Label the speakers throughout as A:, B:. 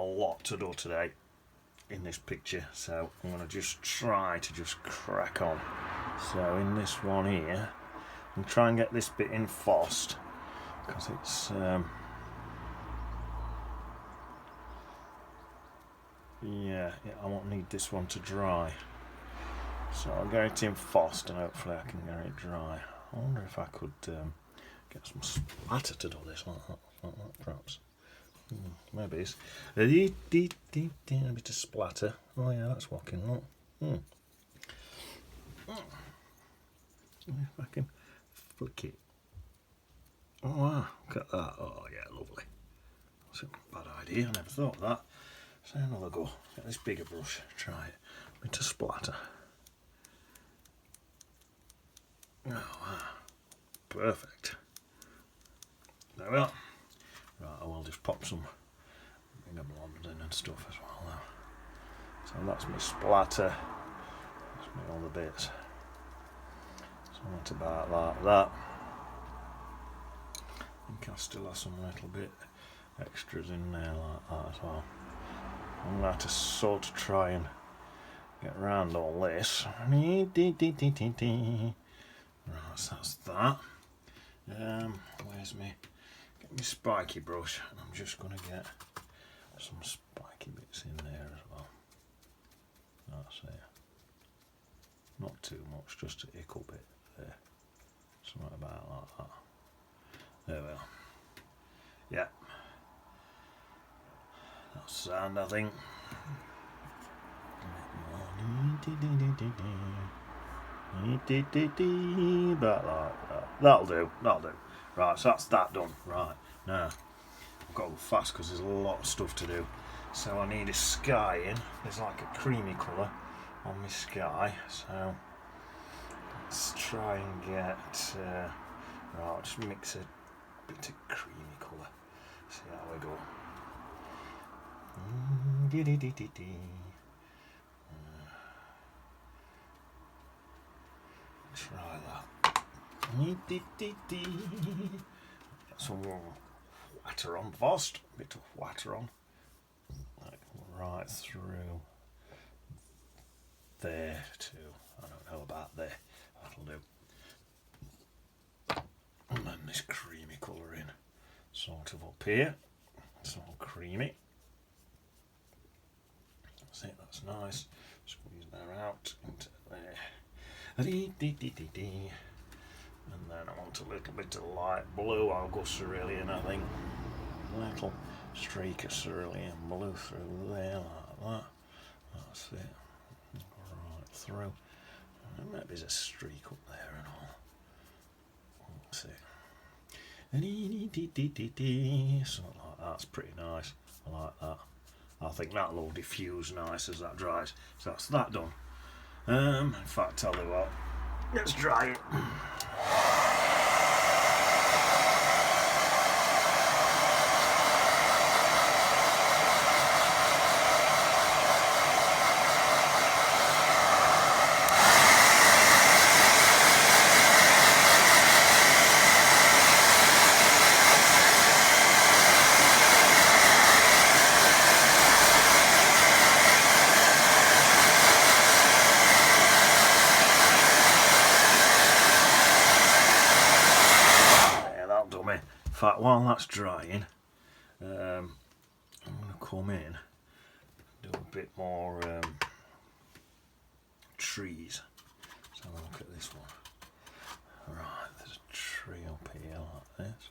A: lot to do today in this picture, so I'm going to just try to just crack on. So in this one here, I'm try and get this bit in fast because it's yeah, I won't need this one to dry, so I'll get it in fast and hopefully I can get it dry. I wonder if I could get some splatter to do this like that perhaps. Maybe it's a bit of splatter. Oh yeah, that's working. Look. If I can flick it. Oh wow, look at that. Oh yeah, lovely. That's a bad idea, I never thought of that. So another go. Get this bigger brush, try it. A bit of splatter. Oh wow. Perfect. There we are. Right, I will just pop some bigger blobs in and stuff as well now. So that's my splatter. That's my other bits. So that's about like that. I think I still have some little bit extras in there like that as well. I'm going to have to sort of try and get around all this. Right, so that's that. Where's me? Get my spiky brush, and I'm just going to get some spiky bits in there as well. That's it. Not too much, just a ickle bit there. Something about like that. There we are. Yeah. That's sound, I think. About like that. That'll do. Right, so that's that done. Right, now I've got to go fast because there's a lot of stuff to do. So I need a sky in. There's like a creamy colour on my sky. So let's try and get. Right, I'll just mix a bit of creamy colour. See how we go. Try that. Get some water on first. A bit of water on. Right through there too. I don't know about there. That'll do. And then this creamy colour in. Sort of up here. It's all creamy. That's it, that's nice. Squeeze that out into there. And then I want a little bit of light blue. I'll go cerulean, I think. A little streak of cerulean blue through there, like that. That's it. Right through. And maybe there's a streak up there and all. That's it. Something like that's pretty nice. I like that. I think that'll all diffuse nice as that dries. So that's that done. In fact, tell you what, let's dry it. In fact, while that's drying, I'm going to come in and do a bit more trees. Let's have a look at this one. Right, there's a tree up here like this.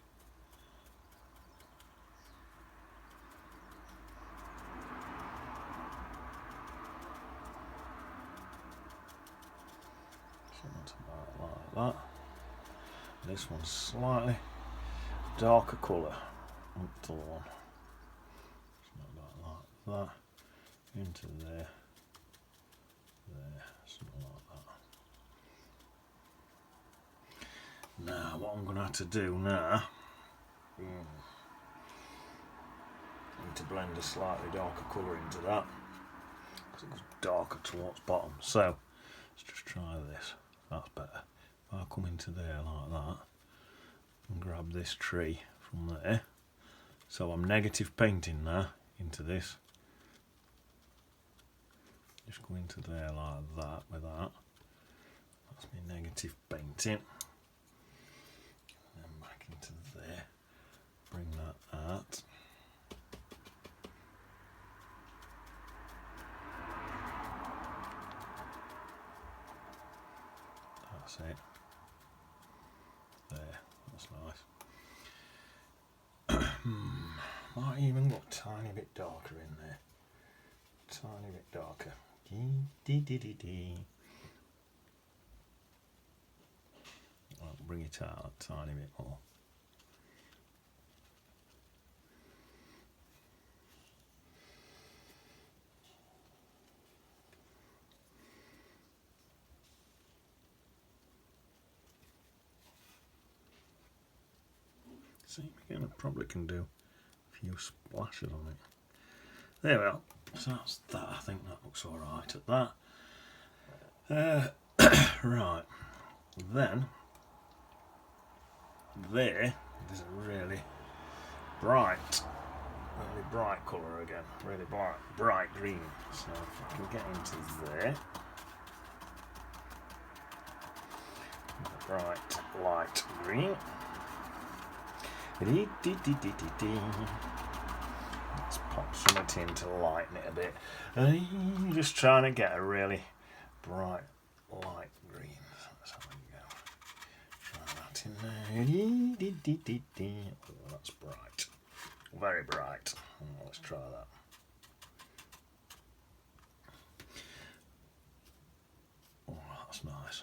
A: Something about like that. This one's slightly darker colour up to the one. Something like that. Into there. There. Something like that. Now what I'm going to have to do now, I need to blend a slightly darker colour into that because it goes darker towards bottom. So let's just try this. That's better. If I come into there like that and grab this tree from there, so I'm negative painting now into this. Just go into there like that with that. That's my negative painting. And then back into there. Bring that out. That's it. There, that's nice. Might even go a tiny bit darker in there. Tiny bit darker. I'll bring it out a tiny bit more. See, again, I probably can do a few splashes on it. There we are. So that's that. I think that looks all right at that. Right. Then there's a really bright colour again. Really bright green. So if I can get into there. Bright light green. Let's pop something in to lighten it a bit. Just trying to get a really bright light green. Let's have a go. Try that in there. Oh, that's bright. Very bright. Let's try that. Oh, that's nice.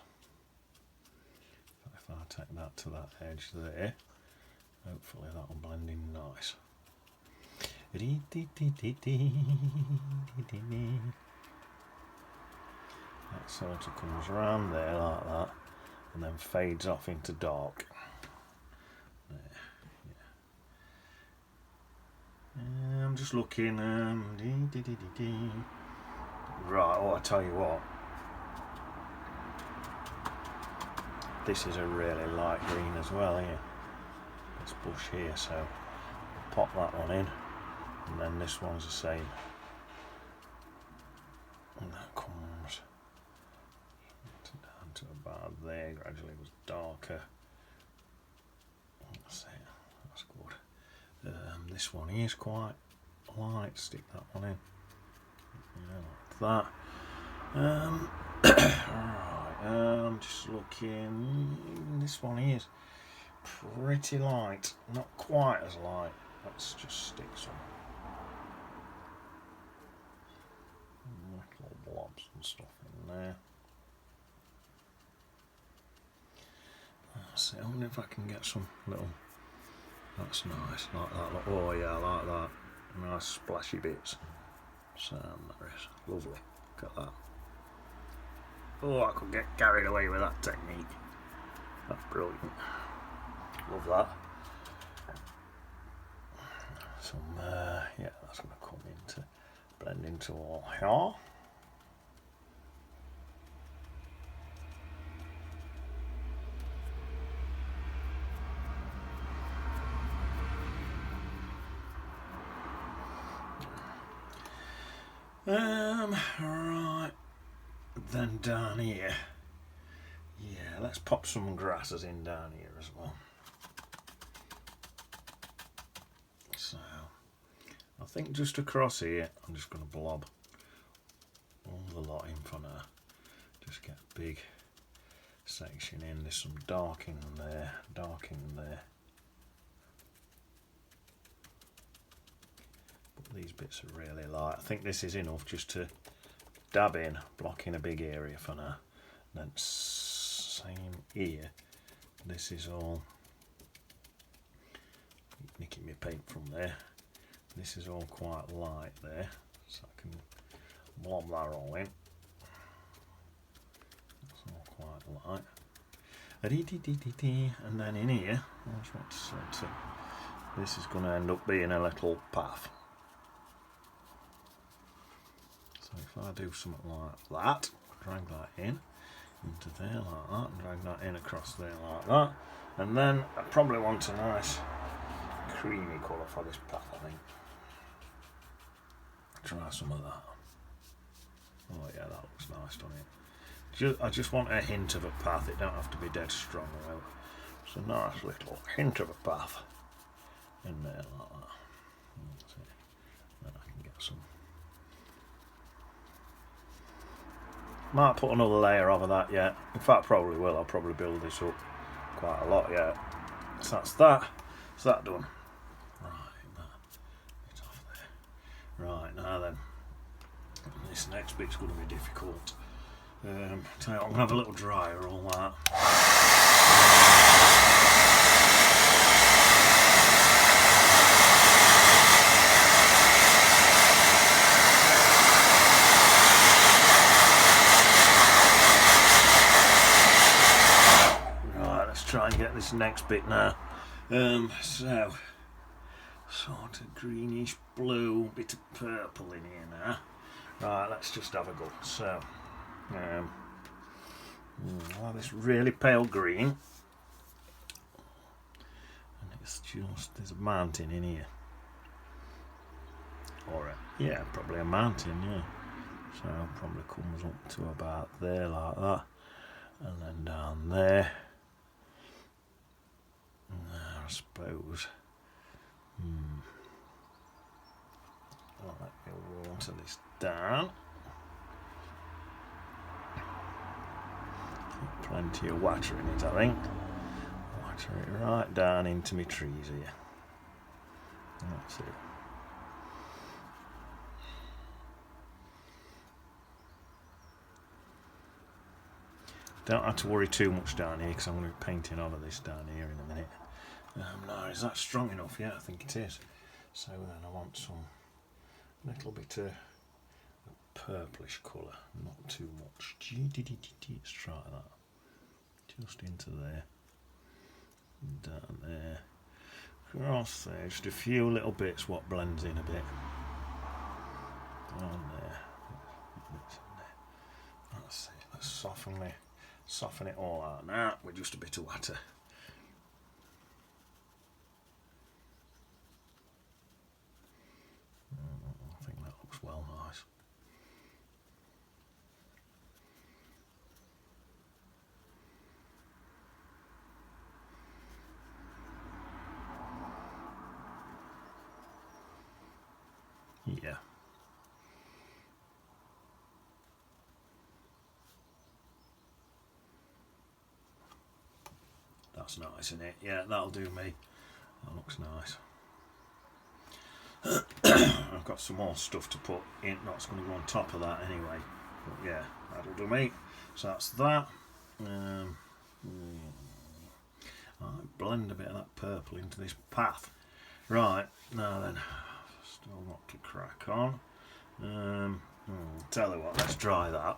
A: If I take that to that edge there, hopefully that'll blend in nice. That sort of comes around there like that and then fades off into dark. There, yeah. I'm just looking. Right, oh, I tell you what. This is a really light green as well here. This bush here, so pop that one in, and then this one's the same. And that comes down to about there, gradually it was darker. That's it, that's good. This one is quite light, stick that one in. Yeah, like that. Right, I'm just looking, this one is pretty light, not quite as light. Let's just stick some little blobs and stuff in there. See, I wonder if I can get some little. That's nice, like that. Oh yeah, I like that. Nice splashy bits. So there is lovely. Look at that. Oh, I could get carried away with that technique. That's brilliant. Love that. Some, yeah, that's going to come into, blend into all here. Right, then down here, yeah, let's pop some grasses in down here as well. So, I think just across here, I'm just going to blob all the lot in for now. Just get a big section in. There's some dark in there, dark in there. But these bits are really light. I think this is enough just to dab in, blocking a big area for now. And then same here. This is all nicking my paint from there. This is all quite light there, so I can blob that all in. It's all quite light. And then in here, I just want to sort of, this is going to end up being a little path. So if I do something like that, drag that in into there like that, and drag that in across there like that, and then I probably want a nice creamy colour for this path, I think. Try some of that. Oh yeah, that looks nice, doesn't it? I just want a hint of a path. It don't have to be dead strong. Well, it's a nice little hint of a path in there like that. That's it. Then I can get some. Might put another layer over that yet. In fact, probably will. I'll probably build this up quite a lot yet. So that's that. That's that done. Right, that bit off there. Right, now then. This next bit's going to be difficult. Tell you what, I'm going to have a little dryer all that. Right, let's try and get this next bit now. So, sort of greenish blue, bit of purple in here now. Right, let's just have a go. So, this really pale green, and it's just, there's a mountain in here, or yeah, probably a mountain, yeah. So it probably comes up to about there like that, and then down there, I suppose. I'll let me water this down. Plenty of water in it, I think. Water it right down into my trees here. That's it. Don't have to worry too much down here because I'm going to be painting over this down here in a minute. Now, is that strong enough? Yeah, I think it is. So then I want some little bit of purplish colour, not too much. Let's try that. Just into there, down there, across there. Just a few little bits what blends in a bit. Down there. That's it. Let's soften it all out now with just a bit of water. I think that looks well nice. Yeah. That's nice, isn't it? Yeah, that'll do me. That looks nice. I've got some more stuff to put in. That's going to go on top of that anyway. But yeah, that'll do me. So that's that. I'll blend a bit of that purple into this path. Right, now then, still got to crack on. Tell you what, let's dry that.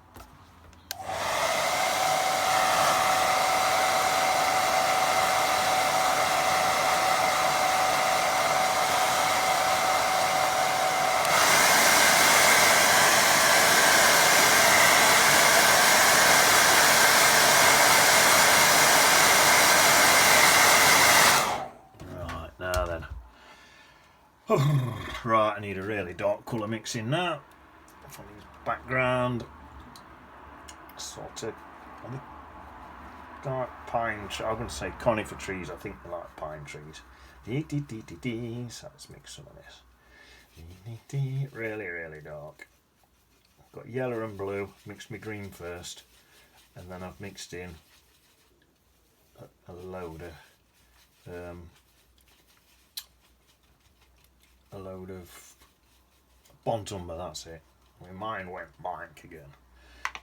A: Right, I need a really dark colour mix in now for this background. Sort of dark pine tree. I'm going to say conifer trees. I think they like pine trees. So let's mix some of this. Really, really dark. I've got yellow and blue. Mixed my green first, and then I've mixed in a load of Bontumber, that's it. My mind went blank again.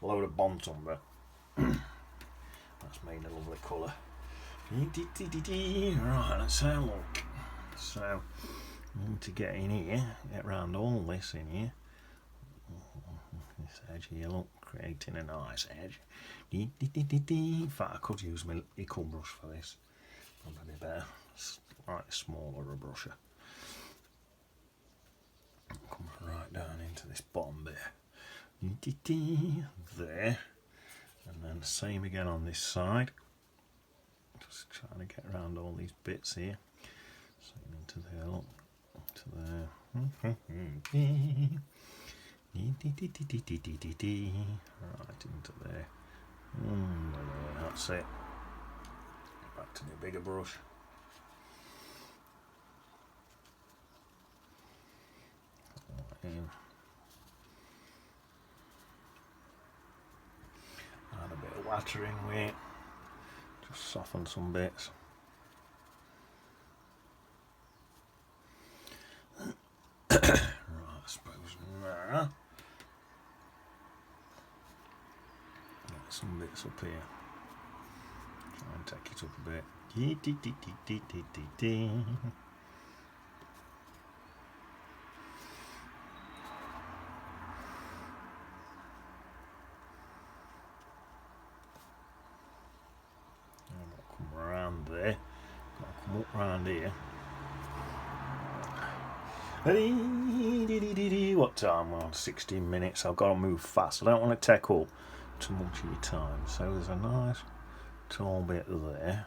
A: A load of Bontumber. That's made a lovely colour. Right, let's have a look. So, I need to get in here, get round all this in here. This edge here, look, creating a nice edge. In fact, I could use my equal brush for this. Probably better. Slightly smaller a brusher. Come right down into this bottom bit. There. And then the same again on this side. Just trying to get around all these bits here. Same into there, look. To there. Right into there. That's it. Back to the bigger brush. In. Add a bit of water in with it. Just soften some bits. Right, I suppose now. Get some bits up here. Try and take it up a bit. Come around there. Gotta come up round here. What time? We're on 16 minutes. I've got to move fast. I don't want to take up too much of your time. So there's a nice tall bit there.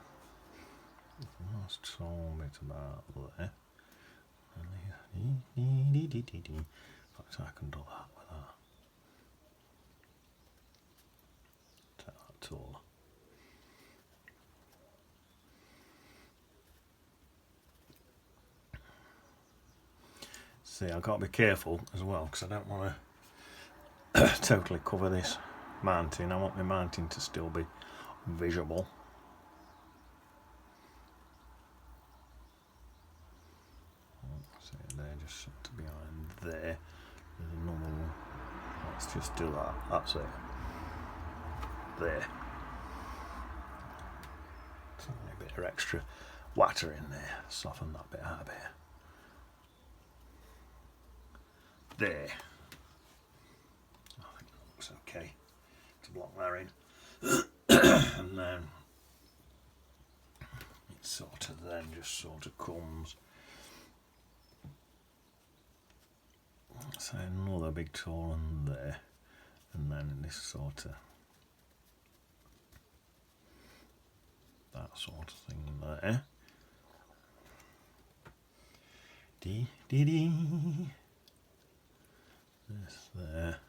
A: Nice tall bit about there. In fact, I can do that with that. Take that taller. See, I've got to be careful as well because I don't want to totally cover this mountain. I want my mountain to still be visible. See, there, just sort of behind there. There's another one. Let's just do that. That's it. There. Tiny bit of extra water in there. Soften that bit out a bit. There. I think that looks okay to block that in. And then it sort of then just sort of comes. So another big tool on there. And then this sort of that sort of thing there. Dee dee dee. This there.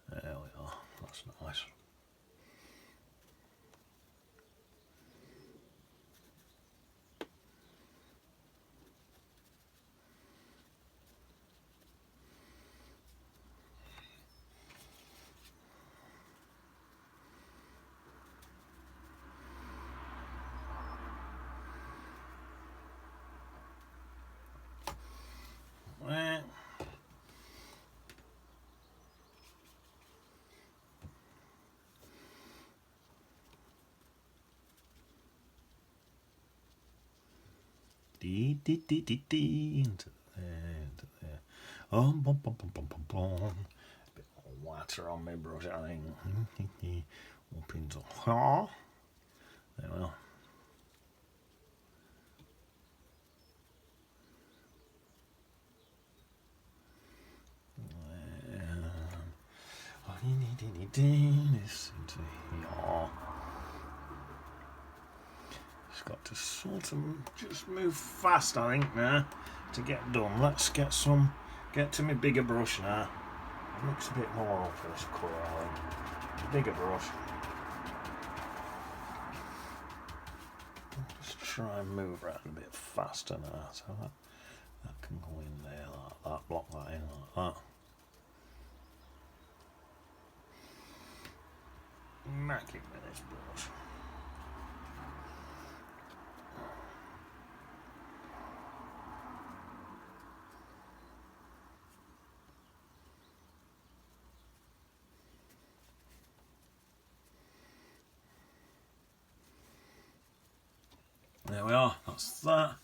A: There we are. That's nice. Well, dee dee dee dee dee into there. Bum bum bum bum bum bum. A bit more water on my brush, I think. Up into there we are. This into here. It's got to sort of just move fast, I think, now to get done. Let's get to my bigger brush now. Mix a bit more up for this colour, I think. Bigger brush. Just try and move around a bit faster now, so that can go in there like that, block that in like that. Mack it with this brush. There we are, that's that.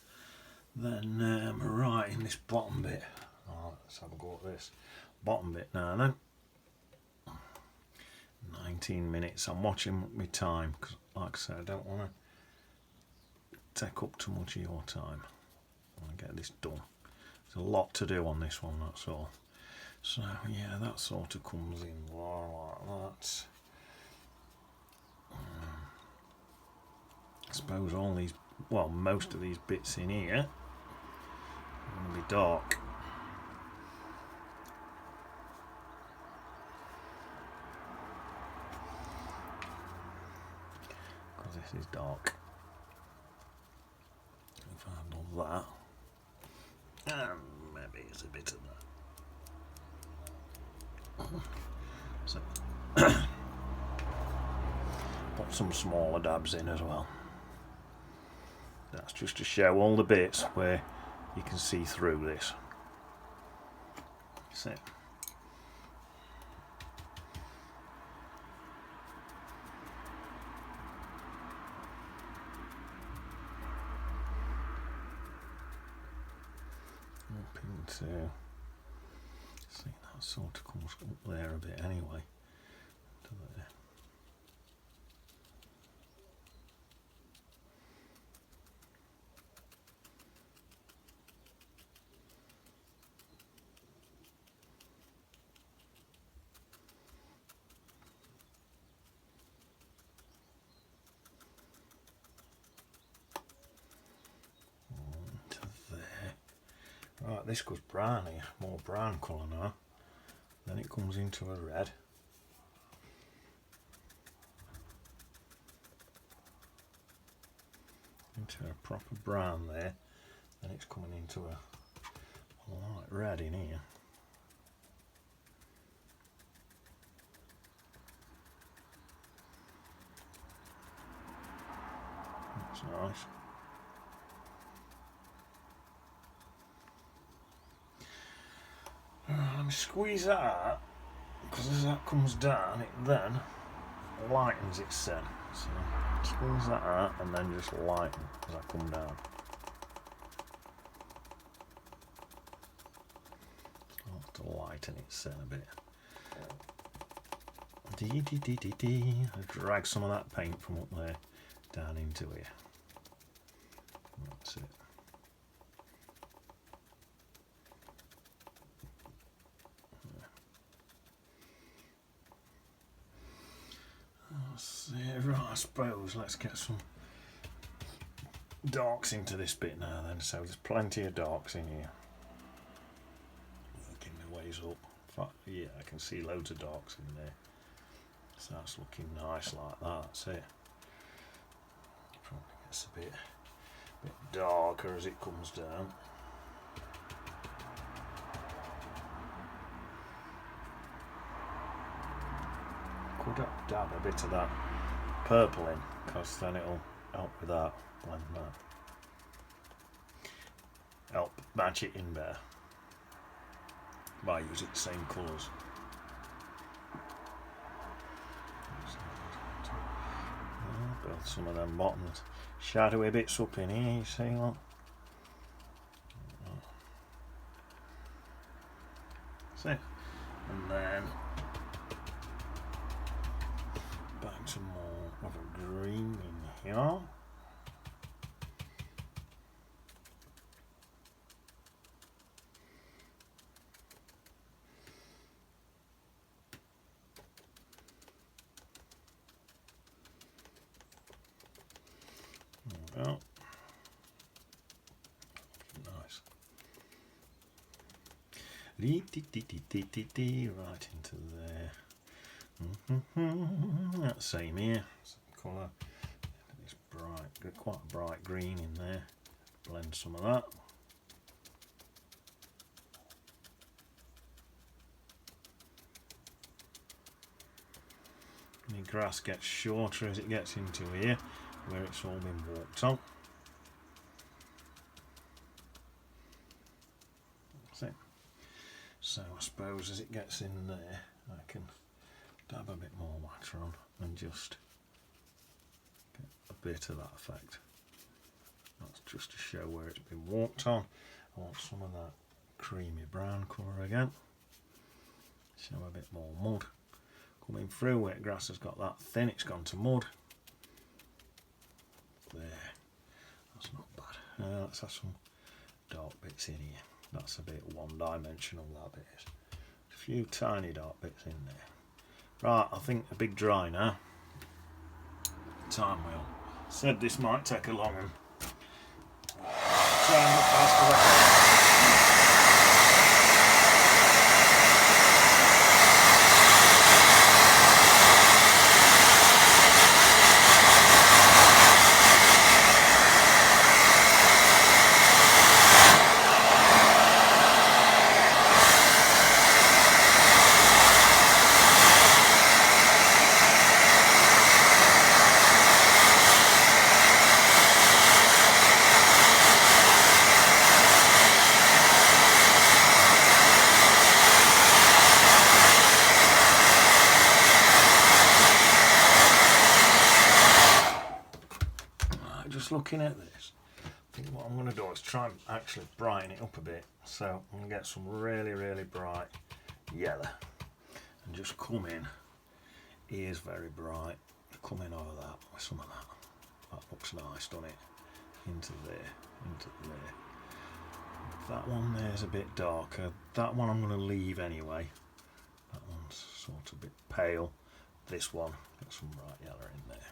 A: Then right in this bottom bit. Oh, let's have a go at this bottom bit now then. 19 minutes. I'm watching my time because, like I said, I don't want to take up too much of your time. I want to get this done. There's a lot to do on this one, that's all. So yeah, that sort of comes in like that. I suppose all these, well, most of these bits in here are going to be dark. this is dark. If I handle that, and maybe it's a bit of that. So put some smaller dabs in as well. That's just to show all the bits where you can see through this. That's it. Up into, see, that sort of comes up there a bit anyway. To there. Right, this goes brown here, more brown colour now. Then it comes into a red. Into a proper brown there. Then it's coming into a light red in here. That's nice. Let me squeeze that out, because as that comes down, it then lightens its set. So squeeze that out and then just lighten as I come down. I'll have to lighten its set a bit. Drag some of that paint from up there down into here. That's it. Right, I suppose let's get some darks into this bit now then. So there's plenty of darks in here. Working my ways up. In fact, yeah, I can see loads of darks in there. So that's looking nice like that. That's it. Probably gets a bit darker as it comes down. Could dab a bit of that purple in, because then it'll help with that, blend that. Help match it in better by using the same colours. Build some of them bottoms, shadowy bits up in here, you see, look. That's it. And then back to more of a green in here. Well, nice. Right into there. That same here. Colour. It's bright, quite a bright green in there. Blend some of that. The grass gets shorter as it gets into here, where it's all been walked on. That's it. So I suppose as it gets in there, I can dab a bit more water on and just get a bit of that effect. That's just to show where it's been walked on. I want some of that creamy brown colour again. Show a bit more mud. Coming through where grass has got that thin, it's gone to mud. There. That's not bad. Let's have some dark bits in here. That's a bit one-dimensional, that bit is. A few tiny dark bits in there. Right, I think a big dry now. Time wheel. Said this might take a long one. Try and look fast. looking at this, I think what I'm going to do is try and actually brighten it up a bit. So I'm going to get some really, really bright yellow and just come in. Ears very bright. Come in over that with some of that. That looks nice, doesn't it? Into there, into there. That one there's a bit darker. That one I'm going to leave anyway. That one's sort of a bit pale. This one, got some bright yellow in there.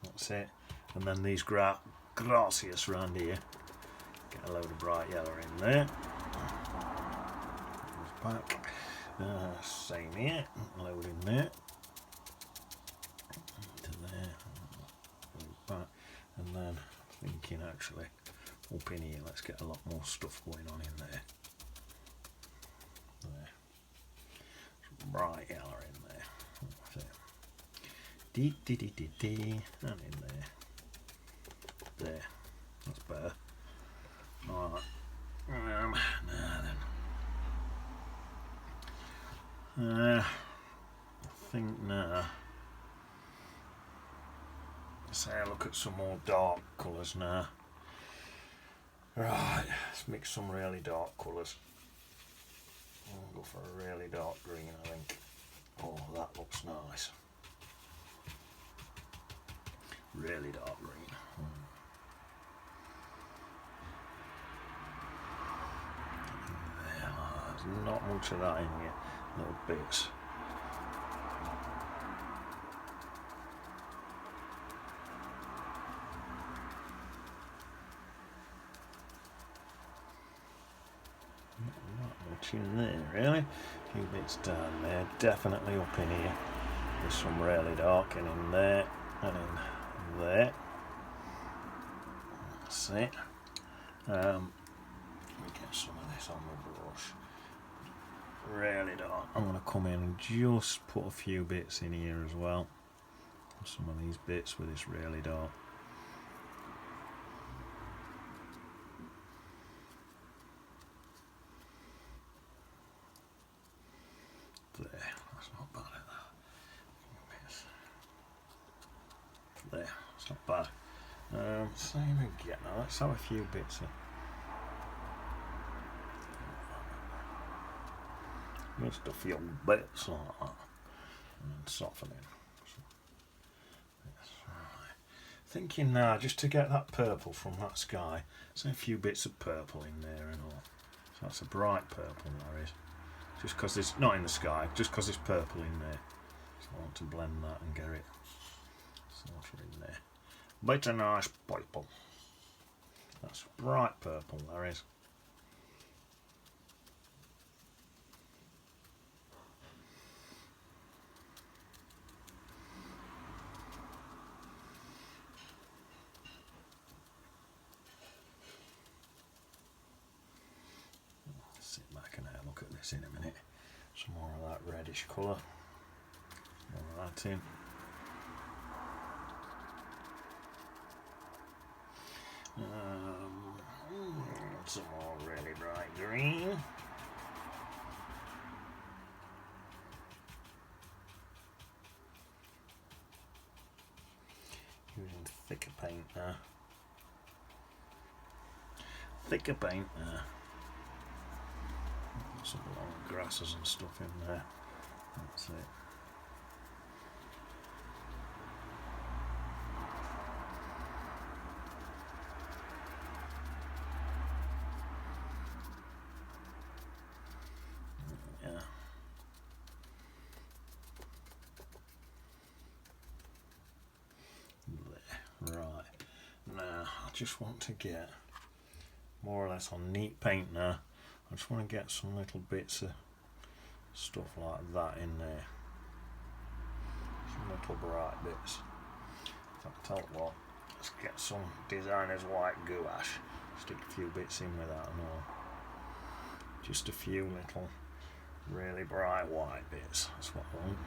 A: That's it. And then these gracias around here. Get a load of bright yellow in there. Back. Same here. Load in there. To there. Back. And then thinking actually up in here, let's get a lot more stuff going on in there. There. Some bright yellow in there. That's it. Dee dee dee dee dee. And in there. There. That's better. Alright. Now then. I think now. Let's have a look at some more dark colours now. Right, let's mix some really dark colours. I'll go for a really dark green, I think. Oh, that looks nice. Really dark green. There's not much of that in here. Little bits. Not much in there, really. A few bits down there. Definitely up in here. There's some really dark in there and in there. That's it. Let me get some of this on the brush. Really dark. I'm going to come in and just put a few bits in here as well. Some of these bits with this really dark. There, that's not bad at that. There, that's not bad. Same again. Now let's have a few bits of. Just a few bits like that, and then softening. Yes, right. Thinking now, just to get that purple from that sky, so a few bits of purple in there and all. So that's a bright purple there is. Just because it's not in the sky, just because it's purple in there. So I want to blend that and get it sort of in there. Bit of nice purple. That's bright purple there is. Sit back and have a look at this in a minute. Some more of that reddish colour. More of that in. Some more really bright green. Using thicker paint now. Thicker paint now. Some long grasses and stuff in there. That's it. Yeah. There. Right. Now I just want to get more or less on neat paint now. I just want to get some little bits of stuff like that in there. Some little bright bits. In fact, tell you what, let's get some designer's white gouache. Stick a few bits in with that and all. Just a few little really bright white bits. That's what I want.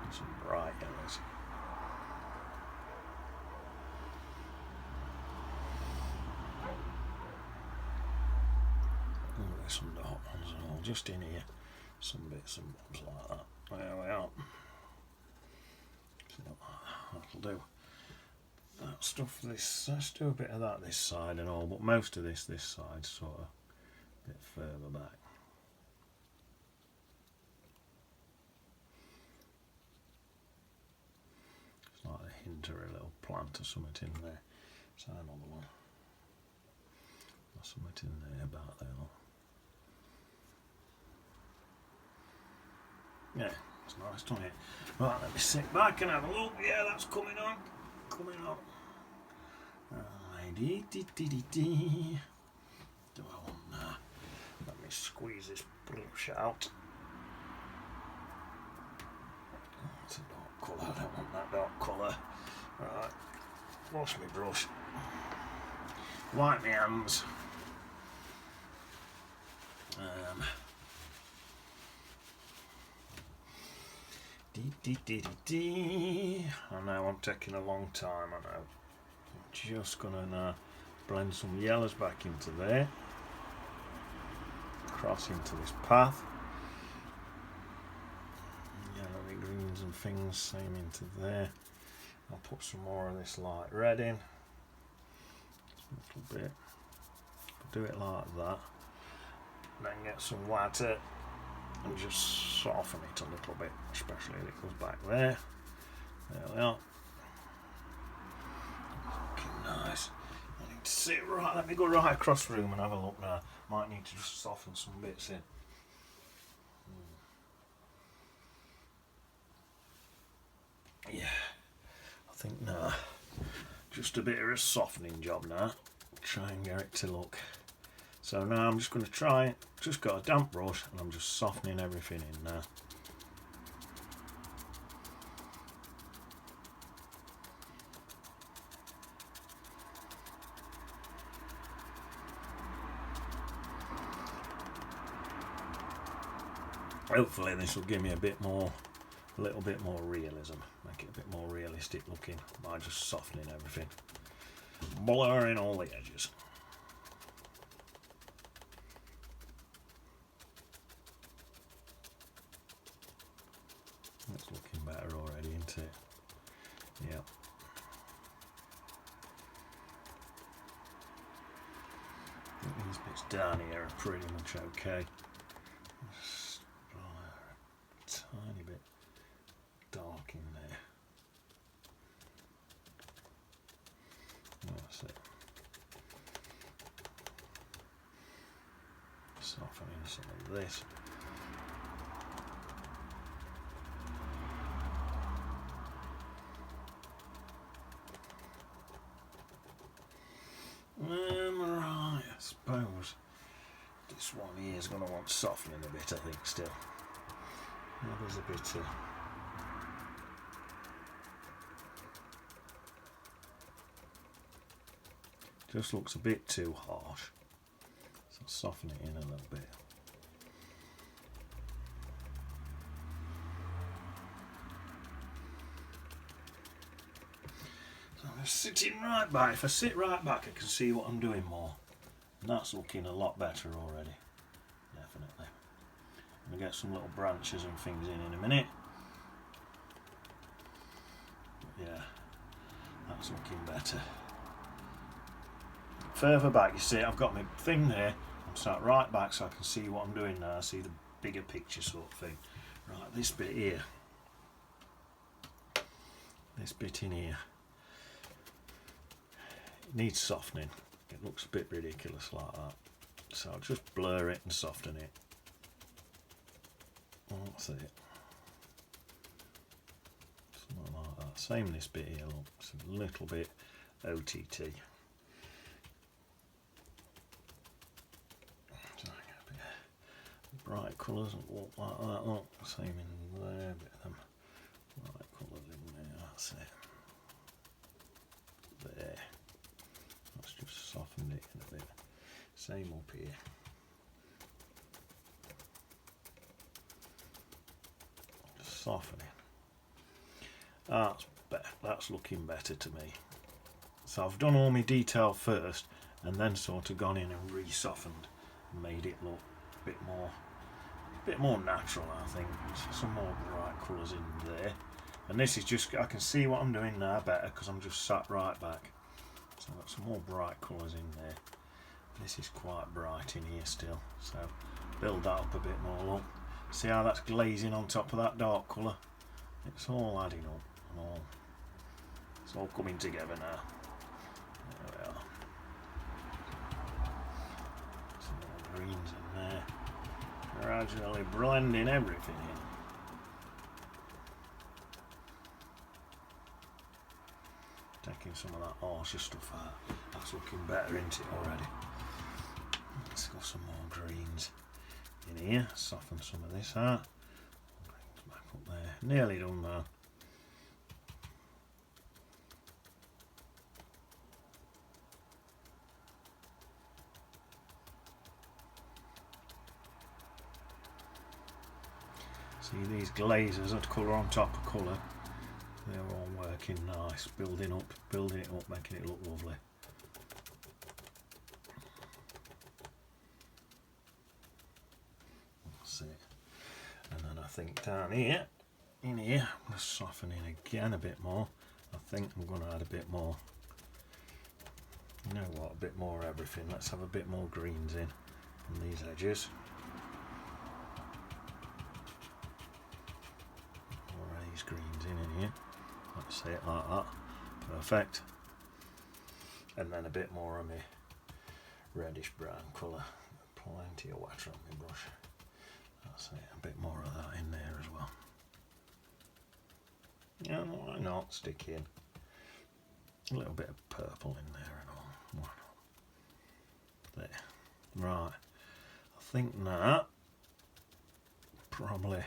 A: And some bright yellows. Some dark ones and all, just in here, some bits and bobs like that. There we are. that'll do. That stuff, this, let's do a bit of that this side and all, but most of this side sort of a bit further back. It's like a hint or a little plant or something in there. So another one. There's something in there about there. Yeah, it's nice, doesn't it? Right, let me sit back and have a look. Yeah, that's coming on. Coming on. Right, do I want that? Let me squeeze this brush out. It's a dark colour, I don't want that dark colour. Right, wash my brush. Wipe my hands. I know I'm taking a long time, I know. I'm just gonna now blend some yellows back into there. Cross into this path. Yellowy greens and things, same into there. I'll put some more of this light red in. Just a little bit. Do it like that. Then get some water and just soften it a little bit, especially if it goes back there. There we are. Looking nice. I need to sit right, let me go right across the room and have a look now. Might need to just soften some bits in. Yeah, I think now, just a bit of a softening job now. Try and get it to look. So now I'm just going to try it, just got a damp brush and I'm just softening everything in now. Hopefully this will give me a little bit more realism, make it a bit more realistic looking by just softening everything, blurring all the edges. That's looking better already, isn't it? Yeah. I think these bits down here are pretty much okay. Just a tiny bit dark in there. That's it. Softening some of this. Right, I suppose this one here is going to want softening a bit, I think, still. Yeah, there's a bit just looks a bit too harsh, so I'll soften it in a little bit. So I'm just sitting right back. If I sit right back I can see what I'm doing more, and that's looking a lot better already, definitely. I'm going to get some little branches and things in a minute. But yeah, that's looking better. Further back, you see, I've got my thing there. I'm sat right back so I can see what I'm doing now. I see the bigger picture sort of thing. Right, this bit here. This bit in here. It needs softening. It looks a bit ridiculous like that. So I'll just blur it and soften it. That's it. Something like that. Same this bit here, look. It's a little bit OTT. Bright colours and walk like that, look. Same in there, a bit of them bright colours in there, that's it. There. Let's just soften it in a bit. Same up here. Just softening. That's better. That's looking better to me. So I've done all my detail first and then sort of gone in and re-softened and made it look a bit more natural, I think. Some more bright colours in there. And this is just, I can see what I'm doing now better because I'm just sat right back. So I've got some more bright colours in there. This is quite bright in here still, so build that up a bit more. Look, see how that's glazing on top of that dark colour? It's all adding up and all. It's all coming together now. There we are. Some more greens in there. Gradually blending everything in. Taking some of that harsher stuff out. That's looking better, isn't it, already? Let's go some more greens in here. Soften some of this out. Greens back up there. Nearly done now. See these glazes that colour on top of colour. They're all working nice, building it up, making it look lovely. That's it. And then I think down here, in here, I'm going to soften in again a bit more. I think I'm going to add a bit more. You know what, a bit more of everything. Let's have a bit more greens in on these edges. More of these greens in here. Let's say it like that. Perfect. And then a bit more of my reddish brown colour. Plenty of water on my brush. That's it. A bit more of that in there as well. Yeah, why not stick in a little bit of purple in there and all. Why not? There. Right. I think that probably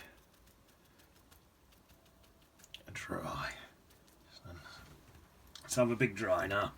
A: dry. Let's have a big dry now.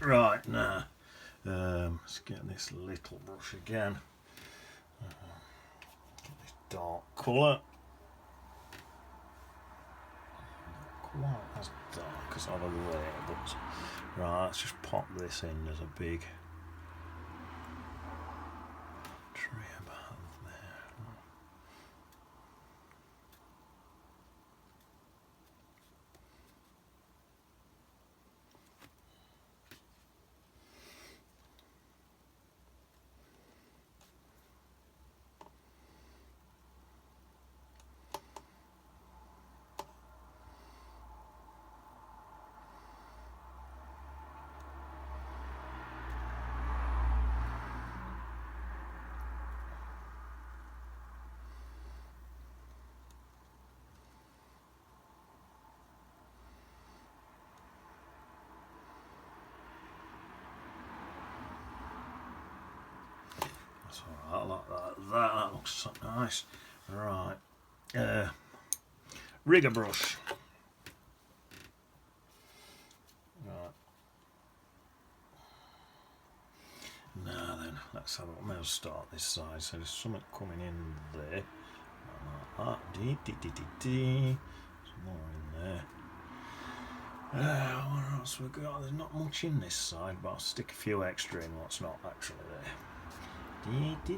A: Right, now let's get this little brush again. Get this dark colour. Quite as dark as over there, but right, let's just pop this in as a big tree about there. That's alright, I like that. That looks so nice. Right. Rigger brush. Right. Now then, let's have a, we'll start this side. So there's something coming in there. Like that. Some more in there. What else we got? There's not much in this side, but I'll stick a few extra in what's not actually there. Like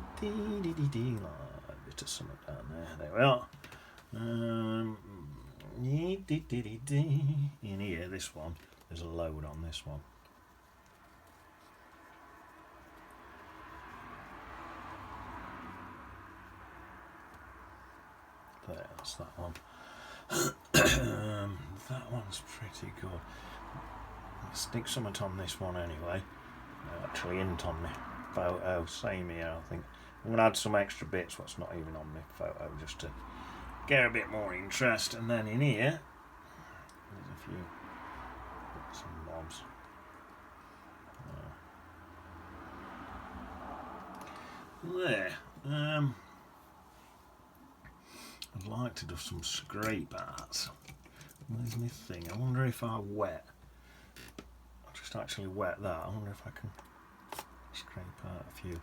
A: a bit of something down there. There we are. In here, this one, there's a load on this one. There, that's that one. that one's pretty good. Let's stick something on this one anyway. Actually, isn't on my photo. Same here, I think. I'm going to add some extra bits what's not even on my photo just to get a bit more interest. And then in here, there's a few bits and bobs. There. I'd like to do some scrape art. Where's my thing? I wonder if I wet. I'll just actually wet that. I wonder if I can scrape out a few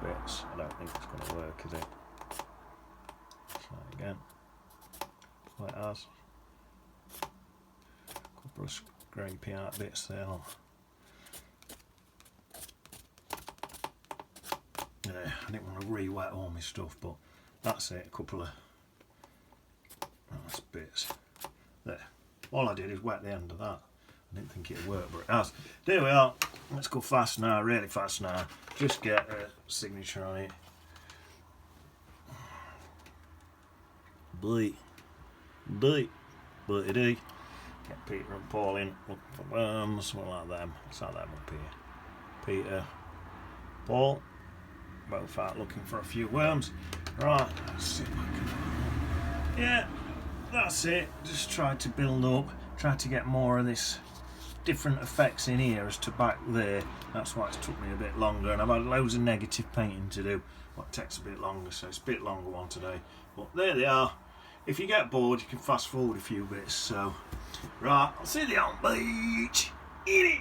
A: bits. I don't think it's going to work, is it? Try it again. Well, it has. Couple of scrapey out bits there. Yeah, I didn't want to re-wet all my stuff, but that's it. A couple of nice bits. There. All I did is wet the end of that. I didn't think it'd work, but it has. There we are. Let's go fast now, really fast now. Just get a signature on it. Bleep. Bleep. Bleep. Get Peter and Paul in. Look for worms. Something like them. It's like them up here. Peter. Paul. Both out looking for a few worms. Right. Let's see if I can... Yeah. That's it. Just try to build up. Try to get more of this different effects in here as to back there. That's why it's took me a bit longer, and I've had loads of negative painting to do, what takes a bit longer, so it's a bit longer one today. But there they are. If you get bored, you can fast forward a few bits. So, right, I'll see you on the beach. Eat it.